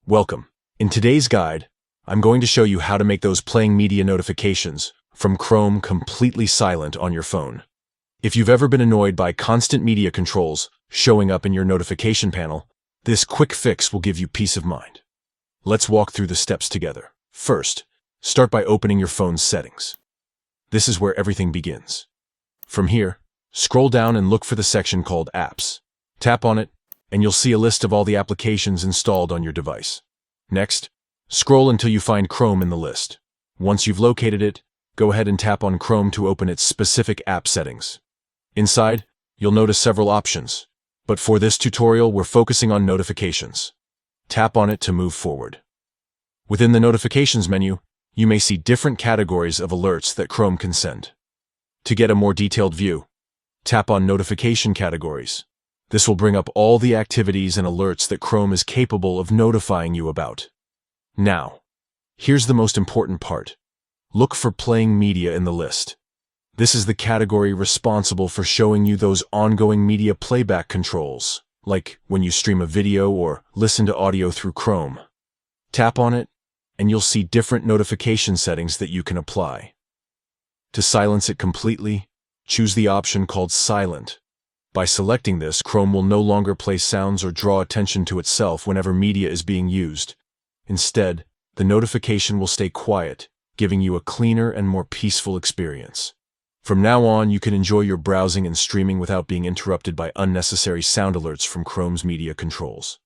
Welcome. In today's guide, I'm going to show you how to make those playing media notifications from Chrome completely silent on your phone. If you've ever been annoyed by constant media controls showing up in your notification panel, this quick fix will give you peace of mind. Let's walk through the steps together. First, start by opening your phone's settings. This is where everything begins. From here, scroll down and look for the section called Apps. Tap on it, and you'll see a list of all the applications installed on your device. Next, scroll until you find Chrome in the list. Once you've located it, go ahead and tap on Chrome to open its specific app settings. Inside, you'll notice several options, but for this tutorial, we're focusing on notifications. Tap on it to move forward. Within the notifications menu, you may see different categories of alerts that Chrome can send. To get a more detailed view, tap on Notification Categories. This will bring up all the activities and alerts that Chrome is capable of notifying you about. Now, here's the most important part. Look for Playing Media in the list. This is the category responsible for showing you those ongoing media playback controls, like when you stream a video or listen to audio through Chrome. Tap on it, and you'll see different notification settings that you can apply. To silence it completely, choose the option called Silent. By selecting this, Chrome will no longer play sounds or draw attention to itself whenever media is being used. Instead, the notification will stay quiet, giving you a cleaner and more peaceful experience. From now on, you can enjoy your browsing and streaming without being interrupted by unnecessary sound alerts from Chrome's media controls.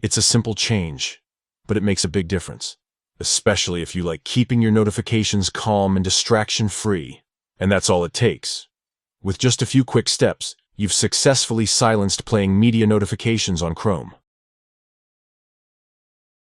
It's a simple change, but it makes a big difference, especially if you like keeping your notifications calm and distraction-free. And that's all it takes. With just a few quick steps, you've successfully silenced playing media notifications on Chrome.